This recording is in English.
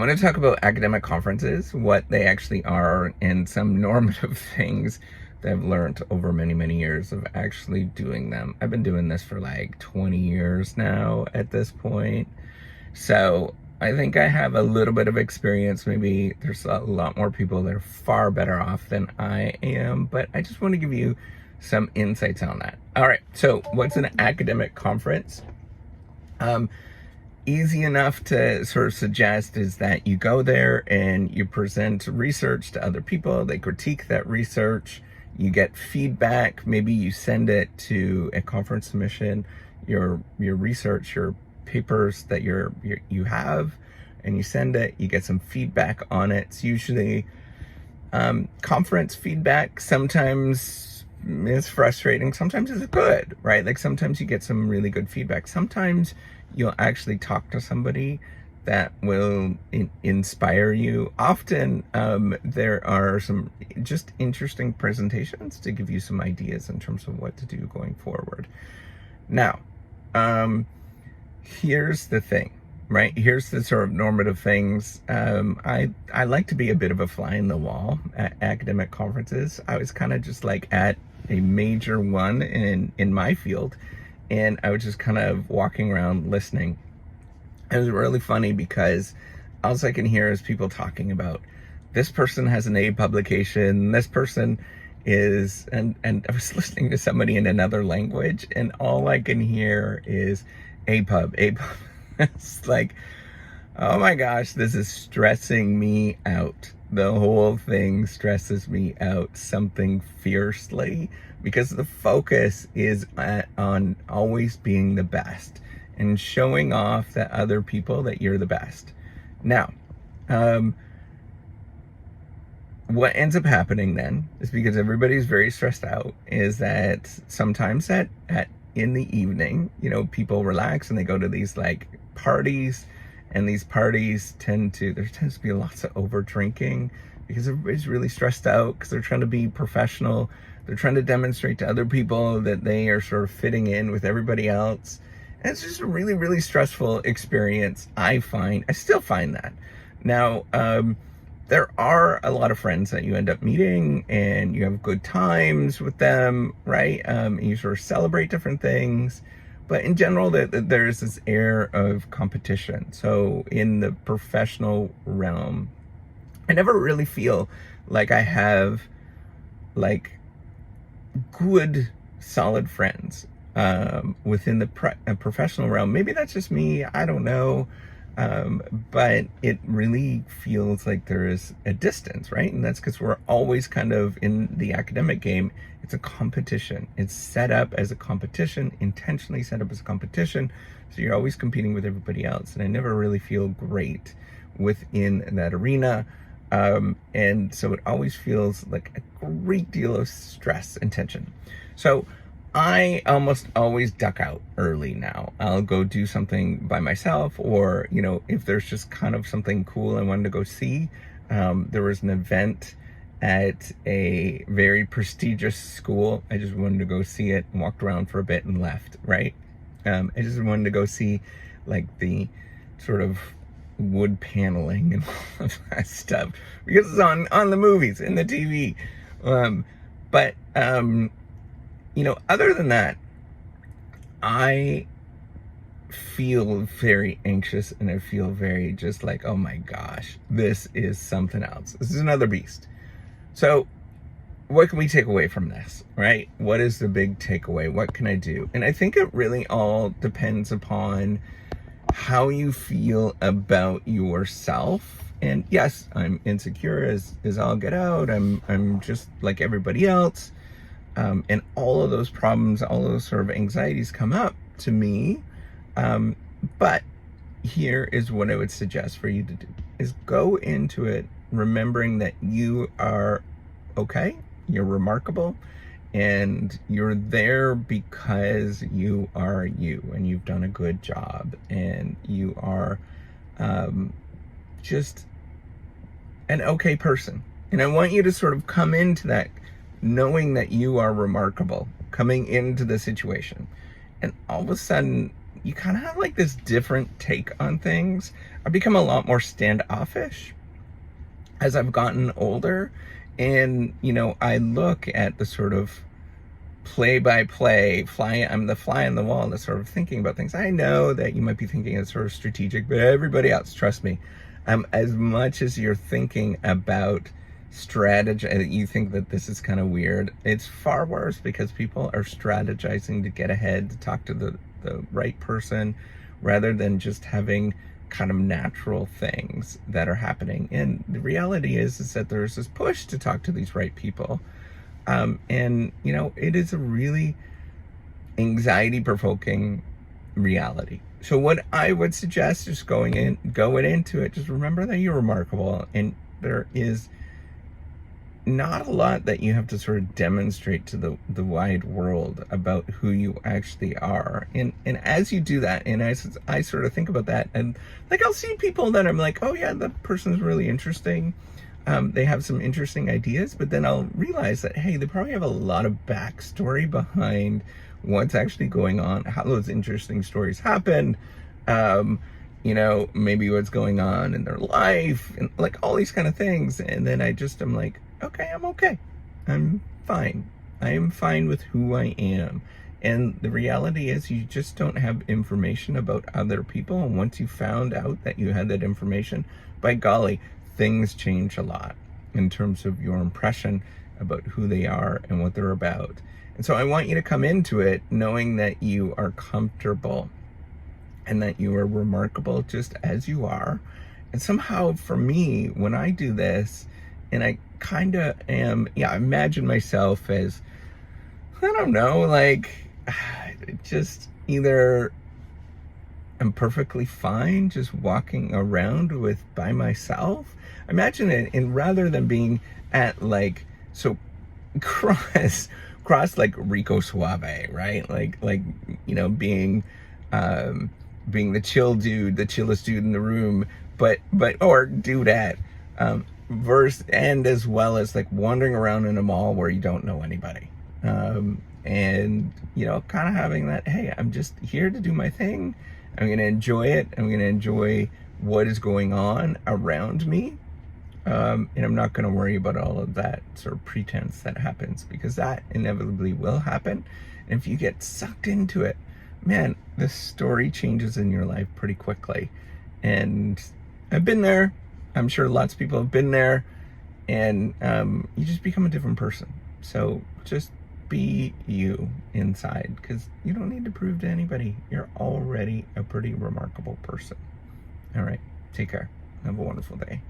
want to talk about academic conferences, what they actually are, and some normative things that I've learned over many, many years of actually doing them. I've been doing this for like 20 years now at this point. So I think I have a little bit of experience. Maybe there's a lot more people that are far better off than I am, but I just want to give you some insights on that. All right, so what's an academic conference? Easy enough to sort of suggest is that you go there and you present research to other people. They critique that research. You get feedback. Maybe you send it to a conference submission, your research, your papers that you have, and you send it. You get some feedback on it. It's usually conference feedback. Sometimes it's frustrating. Sometimes it's good, right? Like sometimes you get some really good feedback. Sometimes you'll actually talk to somebody that will inspire you. Often there are some just interesting presentations to give you some ideas in terms of what to do going forward. Now, here's the thing, right? Here's the sort of normative things. I like to be a bit of a fly in the wall at academic conferences. I was kind of just like at a major one in my field, and I was just kind of walking around listening. It was really funny because all I can hear is people talking about this person has an A publication, this person is, and I was listening to somebody in another language, and all I can hear is APUB. It's like, oh my gosh, this is stressing me out. The whole thing stresses me out something fiercely, because the focus is on always being the best and showing off that other people that you're the best. Now, what ends up happening then is, because everybody's very stressed out, is that sometimes in the evening, people relax and they go to these like parties, and these parties there tends to be lots of over drinking because everybody's really stressed out because they're trying to be professional. They're trying to demonstrate to other people that they are sort of fitting in with everybody else. And it's just a really, really stressful experience, I find. I still find that. Now, there are a lot of friends that you end up meeting and you have good times with them, right? You sort of celebrate different things. But in general, there's this air of competition. So in the professional realm, I never really feel like I have like good, solid friends within the professional realm. Maybe that's just me, I don't know. But it really feels like there is a distance, right? And that's because we're always kind of in the academic game. It's a competition. It's set up as a competition, intentionally set up as a competition. So you're always competing with everybody else. And I never really feel great within that arena. And so it always feels like a great deal of stress and tension. So I almost always duck out early now. I'll go do something by myself, or, if there's just kind of something cool I wanted to go see. There was an event at a very prestigious school. I just wanted to go see it and walked around for a bit and left, right? I just wanted to go see like the sort of wood paneling and all of that stuff because it's on the movies and the TV. But other than that, I feel very anxious and I feel very just like, oh my gosh, this is something else. This is another beast. So what can we take away from this, right? What is the big takeaway? What can I do? And I think it really all depends upon how you feel about yourself. And yes, I'm insecure as all get out. I'm just like everybody else. And all of those problems, all those sort of anxieties come up to me. But here is what I would suggest for you to do, is go into it remembering that you are okay, you're remarkable, and you're there because you are you, and you've done a good job, and you are just an okay person. And I want you to sort of come into that knowing that you are remarkable, coming into the situation. And all of a sudden, you kind of have like this different take on things. I've become a lot more standoffish as I've gotten older. And, I look at the sort of play by play I'm the fly on the wall that's sort of thinking about things. I know that you might be thinking it's sort of strategic, but everybody else, trust me, as much as you're thinking about strategy, you think that this is kind of weird, it's far worse, because people are strategizing to get ahead, to talk to the right person, rather than just having kind of natural things that are happening. And the reality is that there's this push to talk to these right people. And it is a really anxiety provoking reality. So what I would suggest is going into it, just remember that you're remarkable, and there is not a lot that you have to sort of demonstrate to the wide world about who you actually are. And as you do that, and as I sort of think about that, and like I'll see people that I'm like, oh yeah, that person's really interesting. They have some interesting ideas, but then I'll realize that, hey, they probably have a lot of backstory behind what's actually going on, how those interesting stories happen, maybe what's going on in their life, and like all these kind of things. And then I'm like, okay, I'm okay. I'm fine. I am fine with who I am. And the reality is, you just don't have information about other people. And once you found out that you had that information, by golly, things change a lot in terms of your impression about who they are and what they're about. And so I want you to come into it knowing that you are comfortable and that you are remarkable just as you are. And somehow for me, when I do this, and I kind of am, I imagine myself as, I don't know, like, just either I'm perfectly fine just walking around by myself. Imagine it, and rather than being at like, so cross like Rico Suave, right? Like being the chill dude, the chillest dude in the room, but or dudette, and as well as like wandering around in a mall where you don't know anybody, and kind of having that, hey, I'm just here to do my thing. I'm gonna enjoy it. I'm gonna enjoy what is going on around me, and I'm not gonna worry about all of that sort of pretense that happens, because that inevitably will happen. And if you get sucked into it, man, the story changes in your life pretty quickly. And I've been there. I'm sure lots of people have been there, and you just become a different person. So just be you inside, because you don't need to prove to anybody. You're already a pretty remarkable person. All right, take care. Have a wonderful day.